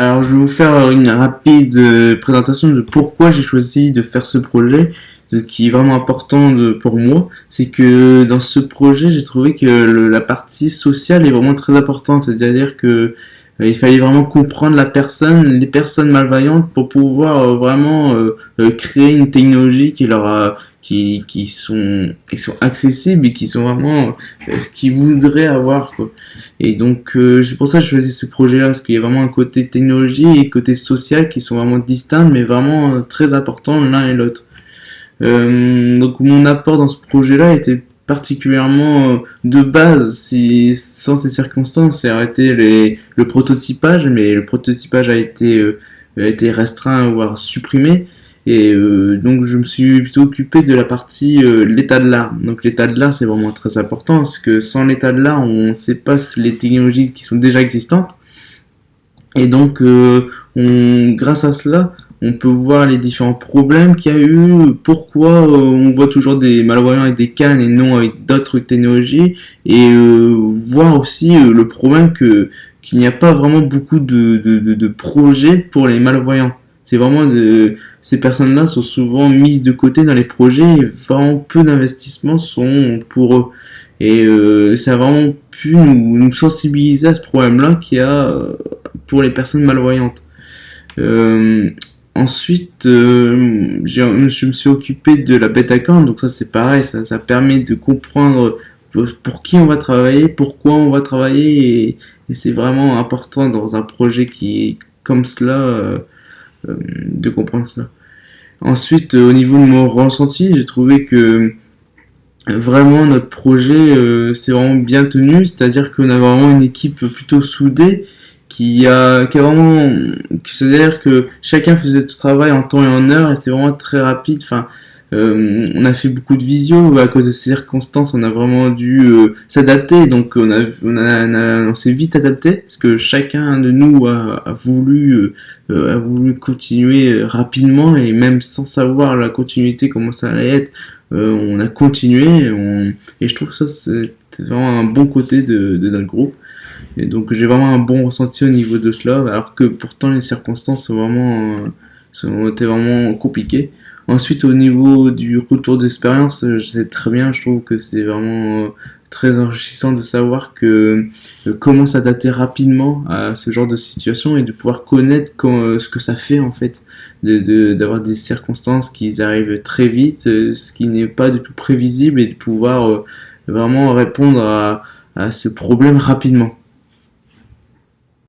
Alors, je vais vous faire une rapide présentation de pourquoi j'ai choisi de faire ce projet. Ce qui est vraiment important pour moi, c'est que dans ce projet, j'ai trouvé que la partie sociale est vraiment très importante. C'est-à-dire que il fallait vraiment comprendre la personne, les personnes malveillantes, pour pouvoir vraiment créer une technologie qui sont accessibles et qui sont vraiment ce qu'ils voudraient avoir, quoi. Et donc, c'est pour ça que je choisis ce projet-là, parce qu'il y a vraiment un côté technologie et un côté social qui sont vraiment distincts, mais vraiment très importants l'un et l'autre. Donc, mon apport dans ce projet-là était particulièrement de base, sans ces circonstances, ça aurait été le prototypage, mais le prototypage a été restreint, voire supprimé. Et donc je me suis plutôt occupé de la partie l'état de l'art. Donc l'état de l'art c'est vraiment très important parce que sans l'état de l'art on ne sait pas les technologies qui sont déjà existantes. Et donc grâce à cela on peut voir les différents problèmes qu'il y a eu, pourquoi on voit toujours des malvoyants avec des cannes et non avec d'autres technologies, et voir aussi le problème qu'il n'y a pas vraiment beaucoup de projets pour les malvoyants. C'est vraiment ces personnes-là sont souvent mises de côté dans les projets et vraiment peu d'investissements sont pour eux. Et ça a vraiment pu nous sensibiliser à ce problème-là qu'il y a pour les personnes malvoyantes. Euh, Ensuite, je me suis occupé de la bêta account, donc ça c'est pareil, ça permet de comprendre pour qui on va travailler, pourquoi on va travailler, et c'est vraiment important dans un projet qui est comme cela, de comprendre ça. Ensuite, au niveau de mon ressenti, j'ai trouvé que vraiment notre projet c'est vraiment bien tenu, c'est-à-dire qu'on a vraiment une équipe plutôt soudée qui a vraiment, c'est-à-dire que chacun faisait ce travail en temps et en heure et c'est vraiment très rapide. Enfin, on a fait beaucoup de visio à cause de ces circonstances, on a vraiment dû s'adapter, donc on s'est vite adapté parce que chacun de nous a voulu continuer rapidement et même sans savoir la continuité comment ça allait être, on a continué et je trouve ça c'est vraiment un bon côté de notre groupe. Et donc j'ai vraiment un bon ressenti au niveau de cela, alors que pourtant les circonstances ont été vraiment compliquées. Ensuite au niveau du retour d'expérience, c'est très bien, je trouve que c'est vraiment très enrichissant de savoir que comment s'adapter rapidement à ce genre de situation et de pouvoir connaître ce que ça fait en fait d'avoir des circonstances qui arrivent très vite, ce qui n'est pas du tout prévisible et de pouvoir vraiment répondre à ce problème rapidement.